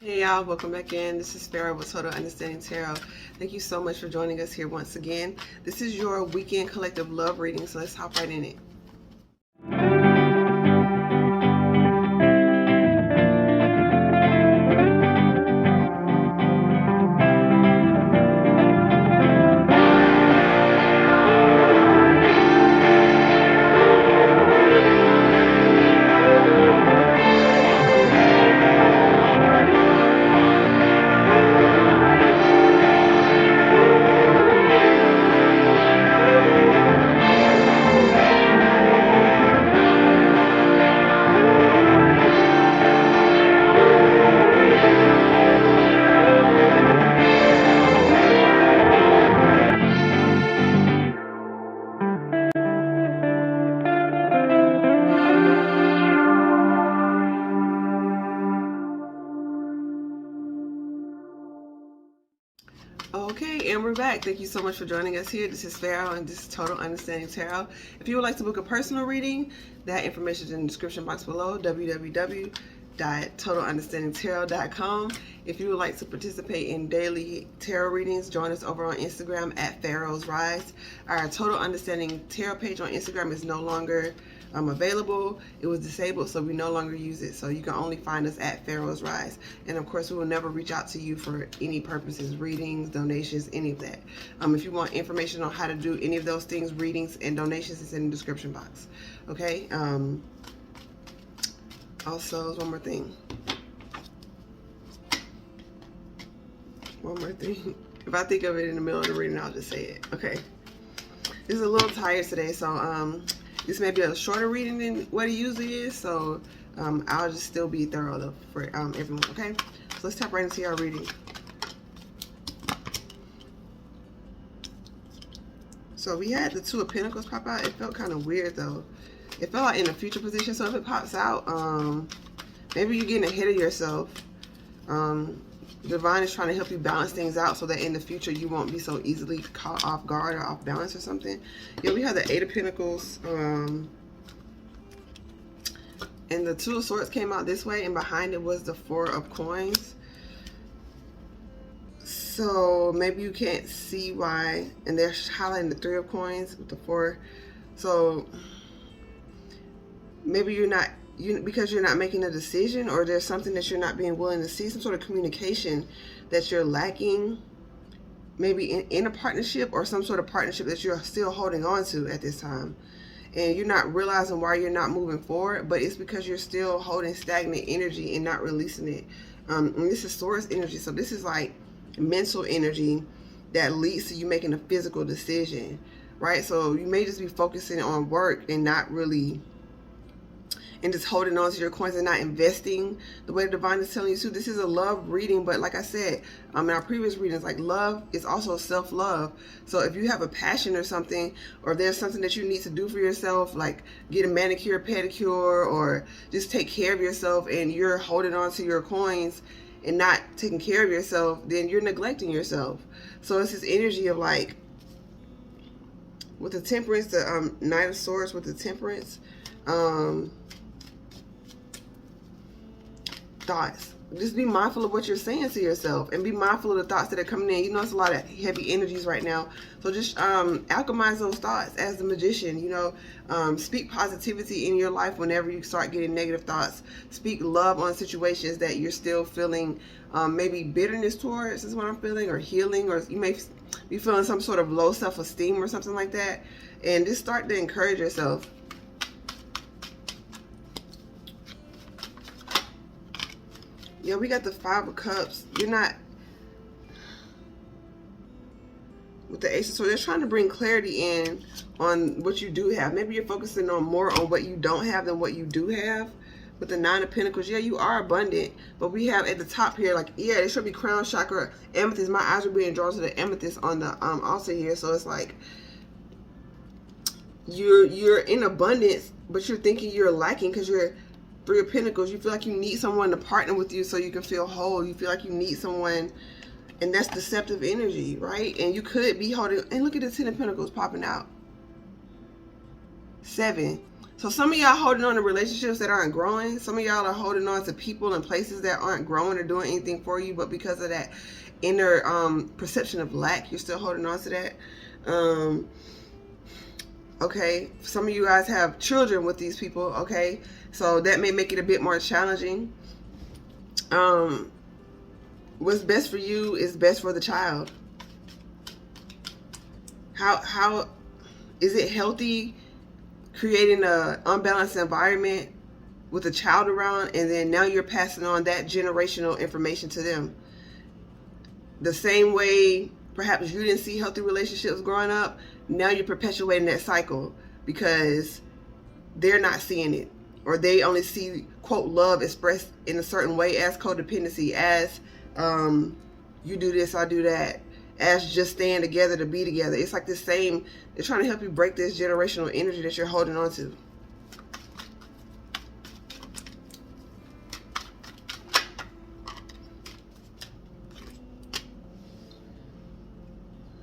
Hey y'all, welcome back in. This is Pharaoh with Total Understanding Tarot. Thank you so much for joining us here once again. This is your weekend collective love reading, so let's hop right in it. Okay, and we're back. Thank you so much for joining us here. This is Pharaoh, and this is Total Understanding Tarot. If you would like to book a personal reading, that information is in the description box below, www.TotalUnderstandingTarot.com. If you would like to participate in daily tarot readings, join us over on Instagram at Pharaohs Rise. Our Total Understanding Tarot page on Instagram is no longer available. It was disabled, so we no longer use it. So you can only find us at Pharaohs Rise. And of course, we will never reach out to you for any purposes, readings, donations, any of that. If you want information on how to do any of those things, readings and donations, is in the description box. Okay. Also, one more thing. If I think of it in the middle of the reading, I'll just say it. Okay. This is a little tired today, so this may be a shorter reading than what it usually is, so I'll just still be thorough though for everyone, okay? So let's tap right into our reading. So we had the Two of Pentacles pop out. It felt kind of weird though. It felt like in a future position, so if it pops out, maybe you're getting ahead of yourself. Divine is trying to help you balance things out so that in the future you won't be so easily caught off guard or off balance or something. Yeah, we have the Eight of Pentacles, and the Two of Swords came out this way, and behind it was the Four of Coins. So maybe you can't see why, and they're highlighting the Three of Coins with the Four. So maybe you're not, because you're not making a decision, or there's something that you're not being willing to see, some sort of communication that you're lacking, maybe in a partnership, or some sort of partnership that you're still holding on to at this time. And you're not realizing why you're not moving forward, but it's because you're still holding stagnant energy and not releasing it. And this is Source energy, so this is like mental energy that leads to you making a physical decision, right? So you may just be focusing on work and not really, and just holding on to your coins and not investing the way the divine is telling you to. This is a love reading, but like I said in our previous readings, like love is also self-love. So if you have a passion or something, or there's something that you need to do for yourself, like get a manicure, pedicure, or just take care of yourself, and you're holding on to your coins and not taking care of yourself, then you're neglecting yourself. So it's this energy of like, with the Temperance, the Knight of Swords with the Temperance, thoughts. Just be mindful of what you're saying to yourself, and be mindful of the thoughts that are coming in. You know, it's a lot of heavy energies right now, so just alchemize those thoughts as the magician. You know, speak positivity in your life whenever you start getting negative thoughts. Speak love on situations that you're still feeling maybe bitterness towards, is what I'm feeling, or healing, or you may be feeling some sort of low self-esteem or something like that, and just start to encourage yourself. Yeah, we got the Five of Cups. You're not, with the Ace of Swords, they're trying to bring clarity in on what you do have. Maybe you're focusing on more on what you don't have than what you do have. With the Nine of Pentacles, yeah, you are abundant, but we have at the top here, like, yeah, there should be crown chakra, amethyst. My eyes are being drawn to the amethyst on the altar here. So it's like you're in abundance, but you're thinking you're lacking because you're Three of Pentacles. You feel like you need someone to partner with you so you can feel whole. You feel like you need someone, and that's deceptive energy, right? And you could be holding, and look at the Ten of Pentacles popping out. 7. So some of y'all holding on to relationships that aren't growing. Some of y'all are holding on to people and places that aren't growing or doing anything for you, but because of that inner perception of lack, you're still holding on to that. Okay, some of you guys have children with these people. Okay, so that may make it a bit more challenging. What's best for you is best for the child. How is it healthy creating an unbalanced environment with a child around, and then now you're passing on that generational information to them? The same way perhaps you didn't see healthy relationships growing up, now you're perpetuating that cycle because they're not seeing it, or they only see, quote, love expressed in a certain way as codependency, as you do this, I do that, as just staying together to be together. It's like the same. They're trying to help you break this generational energy that you're holding on to.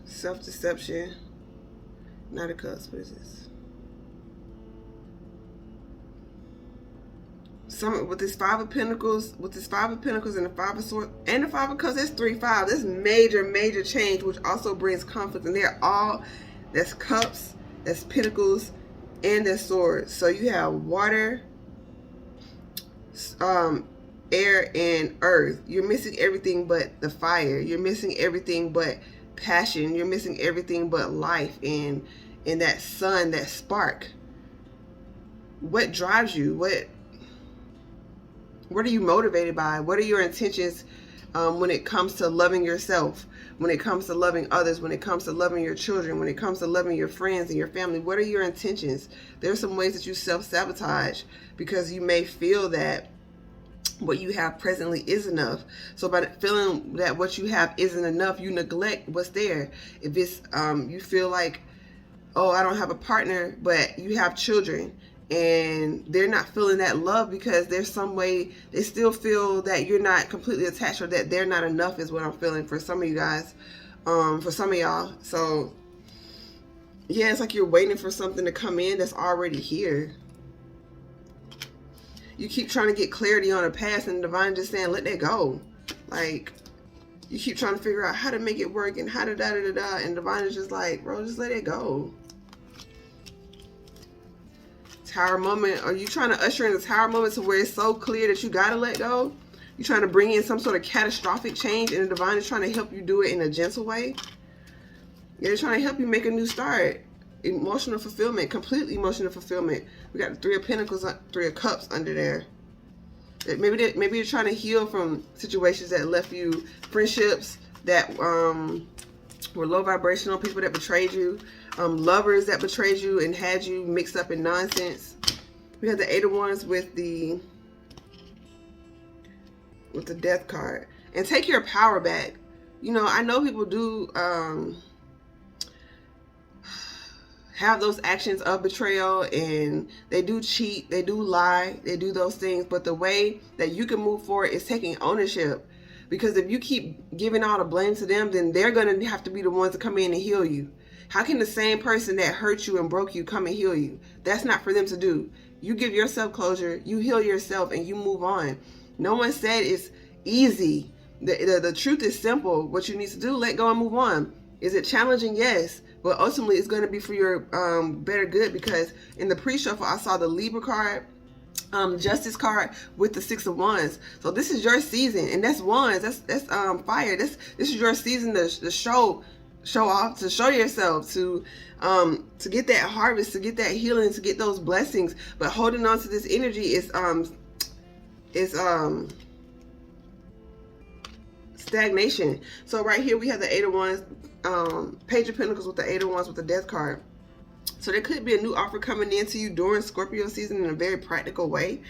Self-deception. Knight of Cups. What is this? With this Five of Pentacles, and the Five of Swords, and the Five of Cups, that's 3-5. That's major change, which also brings conflict. And they're all, that's Cups, that's Pentacles, and that's Swords. So you have water, air, and earth. You're missing everything but the fire. You're missing everything but passion. You're missing everything but life and that sun, that spark. What drives you? What are you motivated by? What are your intentions when it comes to loving yourself, when it comes to loving others, when it comes to loving your children, when it comes to loving your friends and your family? What are your intentions? There are some ways that you self-sabotage because you may feel that what you have presently is enough. So by feeling that what you have isn't enough, you neglect what's there. If it's you feel like, oh, I don't have a partner, but you have children, and they're not feeling that love because there's some way they still feel that you're not completely attached, or that they're not enough, is what I'm feeling for some of you guys, for some of y'all. So yeah, it's like you're waiting for something to come in that's already here. You keep trying to get clarity on the past, and the divine just saying, let that go. Like, you keep trying to figure out how to make it work and how to da-da-da-da, and divine is just like, bro, just let it go. Tower moment. Are you trying to usher in a tower moment to where it's so clear that you gotta let go? You're trying to bring in some sort of catastrophic change, and the divine is trying to help you do it in a gentle way. Yeah, they're trying to help you make a new start. Emotional fulfillment, complete emotional fulfillment. We got the Three of Pentacles, Three of Cups under there. Maybe you're trying to heal from situations that left you, friendships that were low vibrational, people that betrayed you, lovers that betrayed you and had you mixed up in nonsense. We have the Eight of Wands with the Death card. And take your power back. You know, I know people do have those actions of betrayal, and they do cheat, they do lie, they do those things, but the way that you can move forward is taking ownership. Because if you keep giving all the blame to them, then they're going to have to be the ones to come in and heal you. How can the same person that hurt you and broke you come and heal you? That's not for them to do. You give yourself closure, you heal yourself, and you move on. No one said it's easy. The truth is simple. What you need to do, let go and move on. Is it challenging? Yes. But ultimately, it's going to be for your better good, because in the pre-shuffle, I saw the Libra card, Justice card with the Six of Wands. So this is your season, and that's wands. That's fire. This is your season to show off, to show yourself, to get that harvest, to get that healing, to get those blessings. But holding on to this energy is stagnation. So right here we have the Eight of Wands, Page of Pentacles with the Eight of Wands with the Death card. So there could be a new offer coming into you during Scorpio season in a very practical way.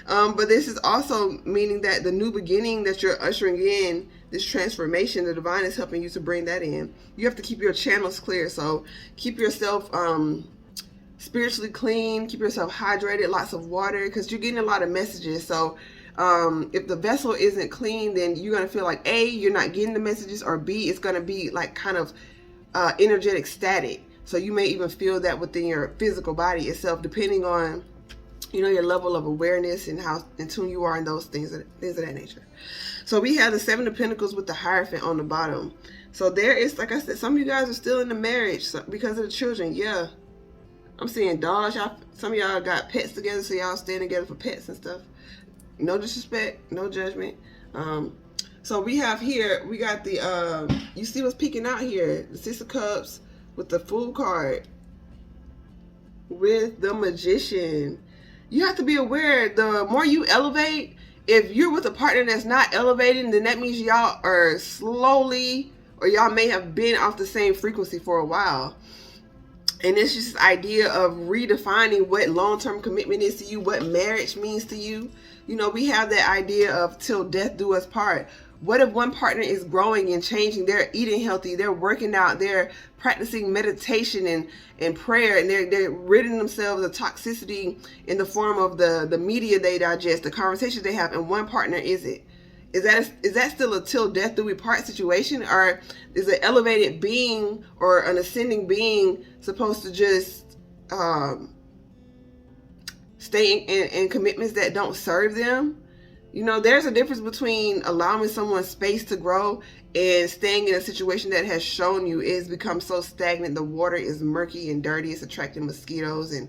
But this is also meaning that the new beginning that you're ushering in, this transformation, the divine is helping you to bring that in. You have to keep your channels clear. So keep yourself spiritually clean, keep yourself hydrated, lots of water, because you're getting a lot of messages. So if the vessel isn't clean, then you're going to feel like A, you're not getting the messages, or B, it's going to be like kind of energetic static. So you may even feel that within your physical body itself, depending on you know, your level of awareness and how in tune you are in those things of that nature. So we have the Seven of Pentacles with the Hierophant on the bottom. So there is, like I said, some of you guys are still in the marriage because of the children. Yeah. I'm seeing dogs. Some of y'all got pets together, so y'all staying together for pets and stuff. No disrespect, no judgment. So we have here, we got the, you see what's peeking out here? The Six of Cups with the Fool card. With the Magician. You have to be aware, the more you elevate, if you're with a partner that's not elevating, then that means y'all are slowly, or y'all may have been off the same frequency for a while. And it's just this idea of redefining what long-term commitment is to you, what marriage means to you. You know, we have that idea of till death do us part. What if one partner is growing and changing? They're eating healthy, they're working out, they're practicing meditation and prayer, and they're ridding themselves of toxicity in the form of the media they digest, the conversations they have, and one partner isn't. Is that still a till death do we part situation, or is an elevated being or an ascending being supposed to just stay in commitments that don't serve them? You know, there's a difference between allowing someone space to grow and staying in a situation that has shown you it's become so stagnant. The water is murky and dirty. It's attracting mosquitoes and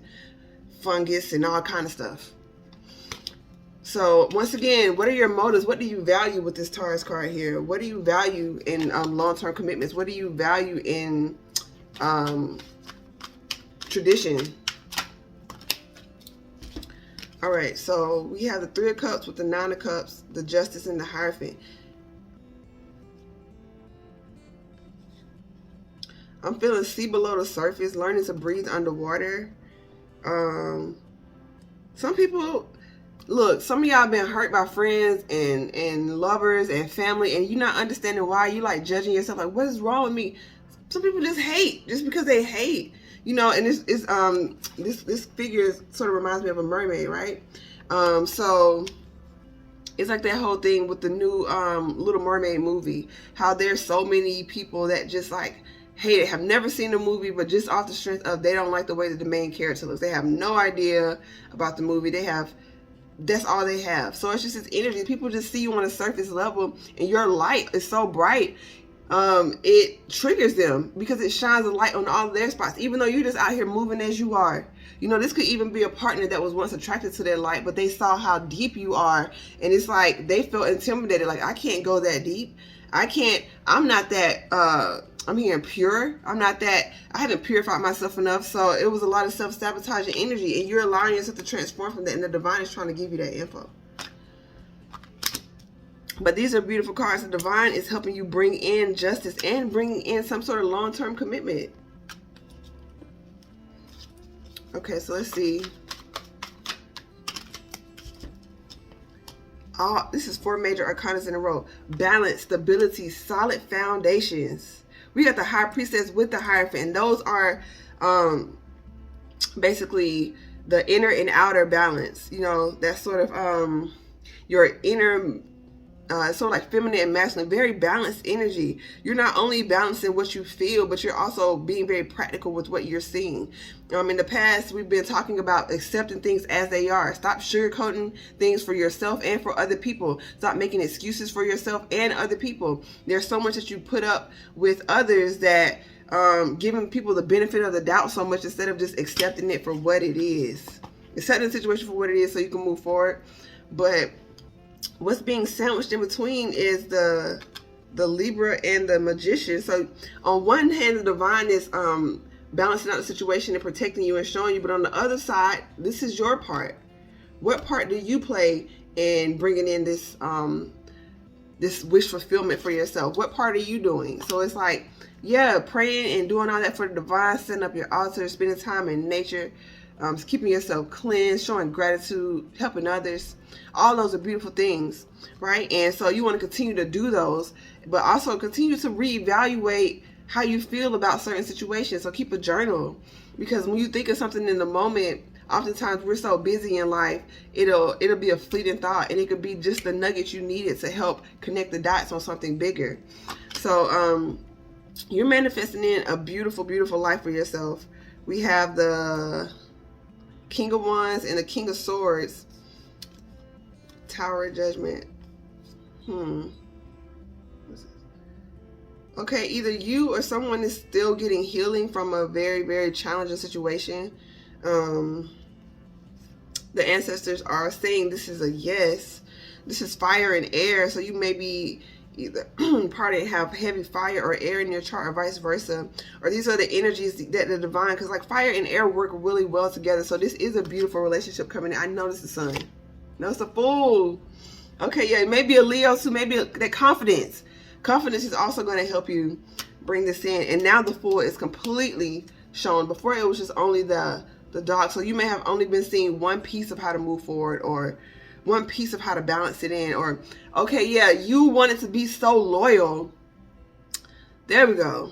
fungus and all kind of stuff. So once again, what are your motives? What do you value with this Taurus card here? What do you value in long-term commitments? What do you value in tradition? All right, so we have the Three of Cups with the Nine of Cups, the Justice, and the Hierophant. I'm feeling sea below the surface, learning to breathe underwater. Some people, look, some of y'all been hurt by friends and lovers and family, and you're not understanding why. You like judging yourself, like, what is wrong with me? Some people just hate, just because they hate. You know, and this figure sort of reminds me of a mermaid, right? So it's like that whole thing with the new Little Mermaid movie, how there's so many people that just like hate it, have never seen the movie, but just off the strength of they don't like the way that the main character looks. They have no idea about the movie. That's all they have. So it's just this energy. People just see you on a surface level, and your light is so bright. It triggers them because it shines a light on all of their spots, even though you're just out here moving as you are. You know, this could even be a partner that was once attracted to their light, but they saw how deep you are, and it's like they felt intimidated, like, I can't go that deep. I'm not that, I'm hearing pure. I haven't purified myself enough. So it was a lot of self-sabotaging energy, and you're allowing yourself to transform from that, and the divine is trying to give you that info. But these are beautiful cards. The divine is helping you bring in justice and bringing in some sort of long-term commitment. Okay, so let's see. This is 4 major arcanas in a row. Balance, stability, solid foundations. We got the High Priestess with the Hierophant, and those are basically the inner and outer balance. You know, that's sort of your inner, sort of like feminine and masculine, very balanced energy. You're not only balancing what you feel, but you're also being very practical with what you're seeing. In the past, we've been talking about accepting things as they are. Stop sugarcoating things for yourself and for other people. Stop making excuses for yourself and other people. There's so much that you put up with others that giving people the benefit of the doubt so much instead of just accepting it for what it is. Accepting the situation for what it is so you can move forward. But what's being sandwiched in between is the Libra and the Magician. So on one hand, the divine is balancing out the situation and protecting you and showing you, but on the other side, this is your part. What part do you play in bringing in this this wish fulfillment for yourself? What part are you doing? So it's like, yeah, praying and doing all that for the divine, setting up your altar, spending time in nature, keeping yourself cleansed, showing gratitude, helping others. All those are beautiful things, right? And so you want to continue to do those, but also continue to reevaluate how you feel about certain situations. So keep a journal, because when you think of something in the moment, oftentimes we're so busy in life, it'll be a fleeting thought, and it could be just the nugget you needed to help connect the dots on something bigger. So you're manifesting in a beautiful, beautiful life for yourself. We have the King of Wands and the King of Swords. Tower of Judgment. Okay, either you or someone is still getting healing from a very, very challenging situation. The ancestors are saying this is a yes. This is fire and air, so you may be either have heavy fire or air in your chart, or vice versa. Or these are the energies that the divine, because like fire and air work really well together. So this is a beautiful relationship coming in. I noticed the sun. No, it's a Fool. Okay, yeah, maybe a Leo too. Maybe that confidence. Confidence is also going to help you bring this in. And now the Fool is completely shown. Before it was just only the Dog. So you may have only been seeing one piece of how to move forward, or one piece of how to balance it in. Or, okay, yeah, you wanted to be so loyal. There we go.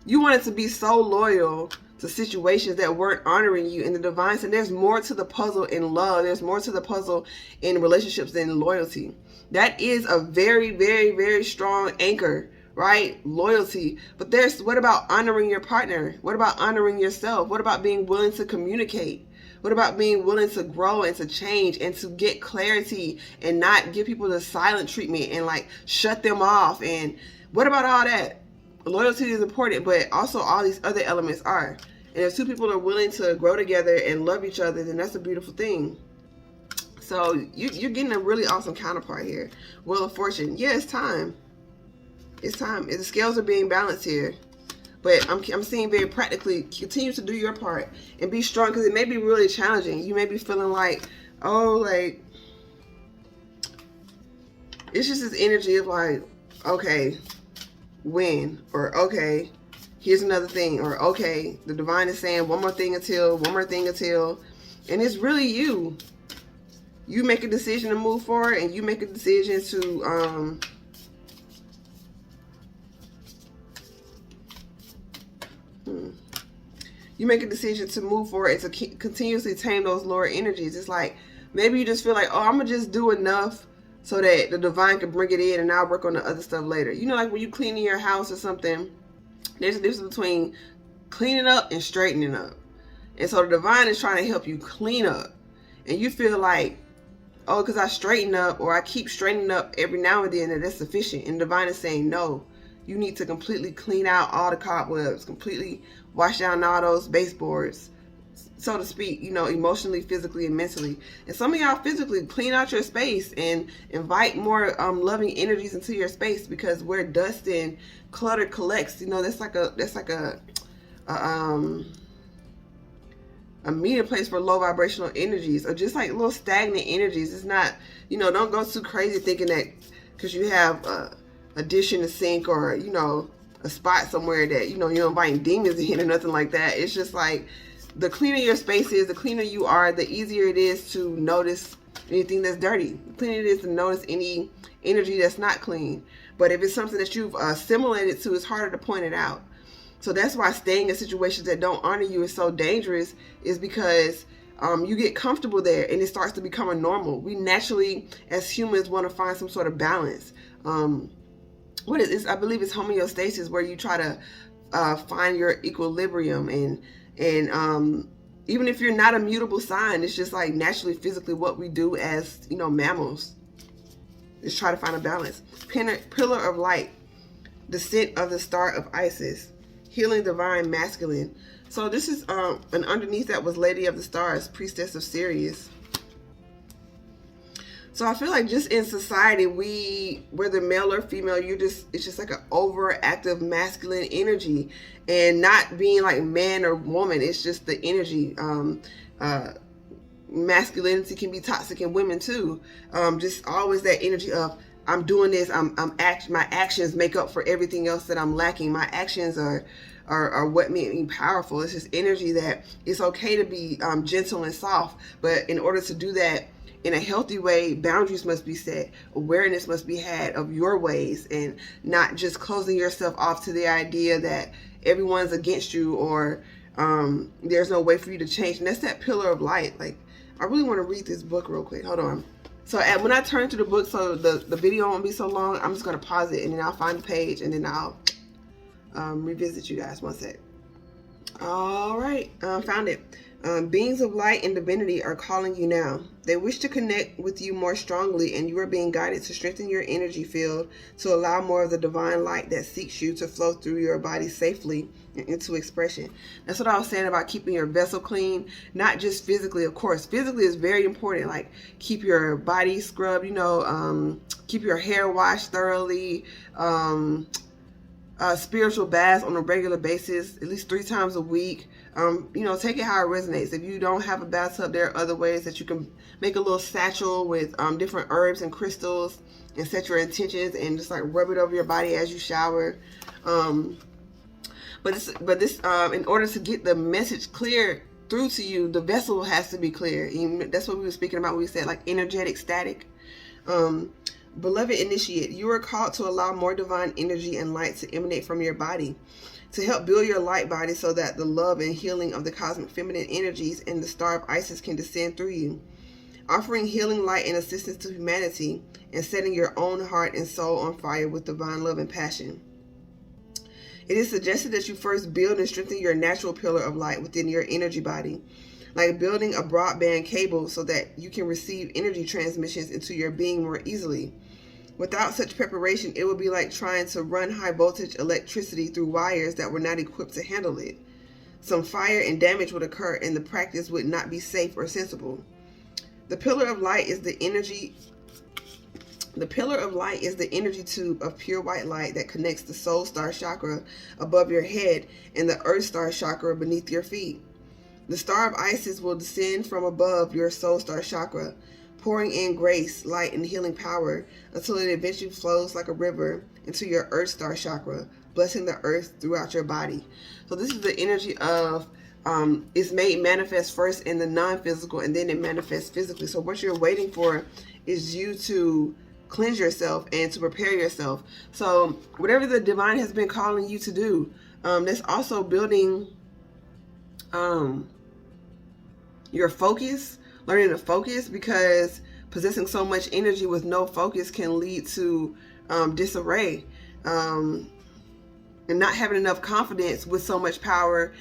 You wanted to be so loyal to situations that weren't honoring you in the divine. And there's more to the puzzle in love. There's more to the puzzle in relationships than loyalty. That is a very, very, very strong anchor, right? Loyalty. But what about honoring your partner? What about honoring yourself? What about being willing to communicate? What about being willing to grow and to change and to get clarity and not give people the silent treatment and like shut them off? And what about all that? Loyalty is important, but also all these other elements are. And if two people are willing to grow together and love each other, then that's a beautiful thing. So you're getting a really awesome counterpart here. Wheel of Fortune. Yeah, it's time. It's time. The scales are being balanced here. But I'm seeing very practically, continue to do your part and be strong, because it may be really challenging. You may be feeling like, oh, like, it's just this energy of like, okay, when, or okay, here's another thing, or okay, the divine is saying one more thing until, and it's really you. You make a decision to move forward, and you make a decision to, you make a decision to move forward and to continuously tame those lower energies. It's like, maybe you just feel like, oh, I'm going to just do enough so that the divine can bring it in, and I'll work on the other stuff later. You know, like when you cleaning your house or something, there's a difference between cleaning up and straightening up. And so the divine is trying to help you clean up. And you feel like, oh, because I straighten up, or I keep straightening up every now and then, that's sufficient. And the divine is saying, no, you need to completely clean out all the cobwebs, completely wash down all those baseboards, so to speak, you know, emotionally, physically, and mentally. And some of y'all physically clean out your space and invite more loving energies into your space, because where dust and clutter collects, you know, that's like a meeting place for low vibrational energies, or just like little stagnant energies. It's not, you know, don't go too crazy thinking that because you have a dish in the sink, or, you know, a spot somewhere that, you know, you're inviting demons in or nothing like that. It's just like, the cleaner your space is, the cleaner you are, the easier it is to notice anything that's dirty. The cleaner it is to notice any energy that's not clean. But if it's something that you've assimilated to, it's harder to point it out. So that's why staying in situations that don't honor you is so dangerous, is because you get comfortable there and it starts to become a normal. We naturally, as humans, want to find some sort of balance. What is this? I believe it's homeostasis, where you try to find your equilibrium, and even if you're not a mutable sign, it's just like naturally, physically, what we do as, you know, mammals is try to find a balance. Pillar of Light, Descent of the Star of Isis, Healing Divine Masculine. So this is and underneath that was Lady of the Stars, Priestess of Sirius. So I feel like just in society, whether male or female, it's just like an overactive masculine energy, and not being like man or woman. It's just the energy. Masculinity can be toxic in women too. Just always that energy of, I'm doing this. My actions make up for everything else that I'm lacking. My actions are what make me powerful. It's just energy that it's okay to be gentle and soft, but in order to do that in a healthy way, boundaries must be set. Awareness must be had of your ways, and not just closing yourself off to the idea that everyone's against you, or there's no way for you to change. And that's that Pillar of Light. Like, I really want to read this book real quick. Hold on. So when I turn to the book, so the video won't be so long, I'm just going to pause it, and then I'll find the page, and then I'll revisit you guys. One sec. All right. Found it. Beings of light and divinity are calling you now. They wish to connect with you more strongly, and you are being guided to strengthen your energy field to allow more of the divine light that seeks you to flow through your body safely and into expression. That's what I was saying about keeping your vessel clean, not just physically, of course. Physically is very important. Like, keep your body scrubbed, keep your hair washed thoroughly, spiritual baths on a regular basis, at least 3 times a week. Take it how it resonates. If you don't have a bathtub, there are other ways that you can make a little satchel with different herbs and crystals and set your intentions and just like rub it over your body as you shower. But this in order to get the message clear through to you, the vessel has to be clear. That's what we were speaking about when we said like energetic static. Beloved initiate, you are called to allow more divine energy and light to emanate from your body, to help build your light body so that the love and healing of the cosmic feminine energies and the star of Isis can descend through you, offering healing light and assistance to humanity and setting your own heart and soul on fire with divine love and passion. It is suggested that you first build and strengthen your natural pillar of light within your energy body, like building a broadband cable so that you can receive energy transmissions into your being more easily. Without such preparation, it would be like trying to run high voltage electricity through wires that were not equipped to handle it. Some fire and damage would occur, and the practice would not be safe or sensible. The pillar of light is the energy tube of pure white light that connects the soul star chakra above your head and the earth star chakra beneath your feet. The star of Isis will descend from above your soul star chakra, pouring in grace, light, and healing power until it eventually flows like a river into your earth star chakra, blessing the earth throughout your body. So this is the energy of it's made manifest first in the non-physical, and then it manifests physically. So what you're waiting for is you to cleanse yourself and to prepare yourself. So whatever the divine has been calling you to do, that's also building your focus, learning to focus, because possessing so much energy with no focus can lead to disarray, and not having enough confidence with so much power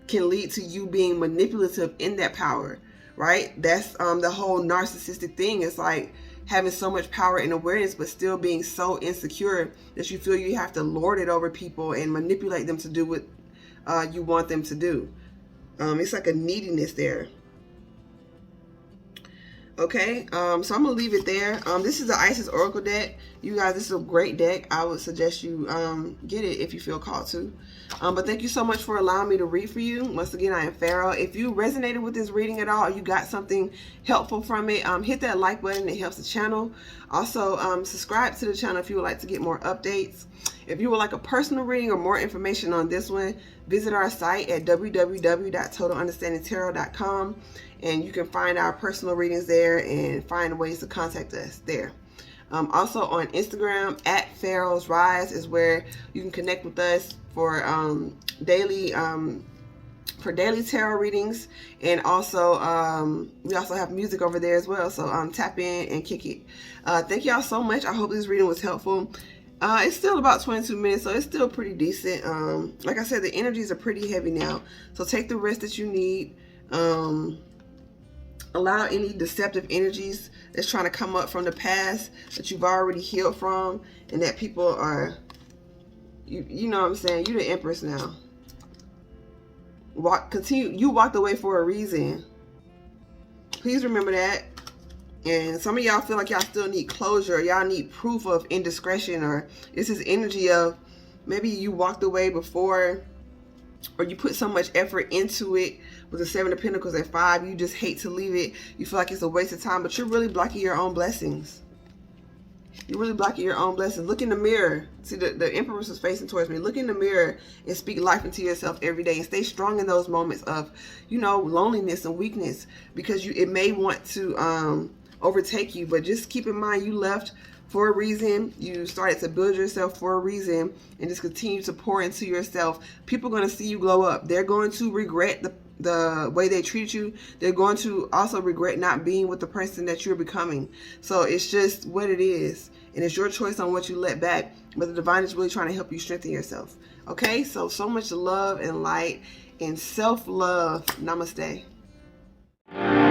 can lead to you being manipulative in that power, right? That's the whole narcissistic thing. It's like having so much power and awareness but still being so insecure that you feel you have to lord it over people and manipulate them to do what you want them to do. It's like a neediness there. Okay, so I'm going to leave it there. This is the Isis Oracle deck. You guys, this is a great deck. I would suggest you get it if you feel called to. But thank you so much for allowing me to read for you. Once again, I am Pharaoh. If you resonated with this reading at all, or you got something helpful from it, hit that like button. It helps the channel. Also, subscribe to the channel if you would like to get more updates. If you would like a personal reading or more information on this one, visit our site at www.TotalUnderstandingTarot.com. And you can find our personal readings there and find ways to contact us there. Also on Instagram at Pharaohs Rise is where you can connect with us for daily tarot readings, and also we also have music over there as well. So tap in and kick it. Thank y'all so much. I hope this reading was helpful. It's still about 22 minutes, so it's still pretty decent. Like I said, the energies are pretty heavy now, so take the rest that you need. Allow any deceptive energies that's trying to come up from the past that you've already healed from, and that people are, you know what I'm saying, you're the Empress now. You walked away for a reason. Please remember that. And some of y'all feel like y'all still need closure, or y'all need proof of indiscretion, or it's this energy of maybe you walked away before, or you put so much effort into it with the 7 of Pentacles at 5, you just hate to leave it. You feel like it's a waste of time, but you're really blocking your own blessings. You're really blocking your own blessings. Look in the mirror. See, the Empress is facing towards me. Look in the mirror and speak life into yourself every day, and stay strong in those moments of, loneliness and weakness, because it may want to overtake you, but just keep in mind you left for a reason. You started to build yourself for a reason, and just continue to pour into yourself. People are going to see you glow up. They're going to regret the way they treat you. They're going to also regret not being with the person that you're becoming. So it's just what it is, and it's your choice on what you let back, but the divine is really trying to help you strengthen yourself. Okay, so much love and light and self-love. Namaste. you.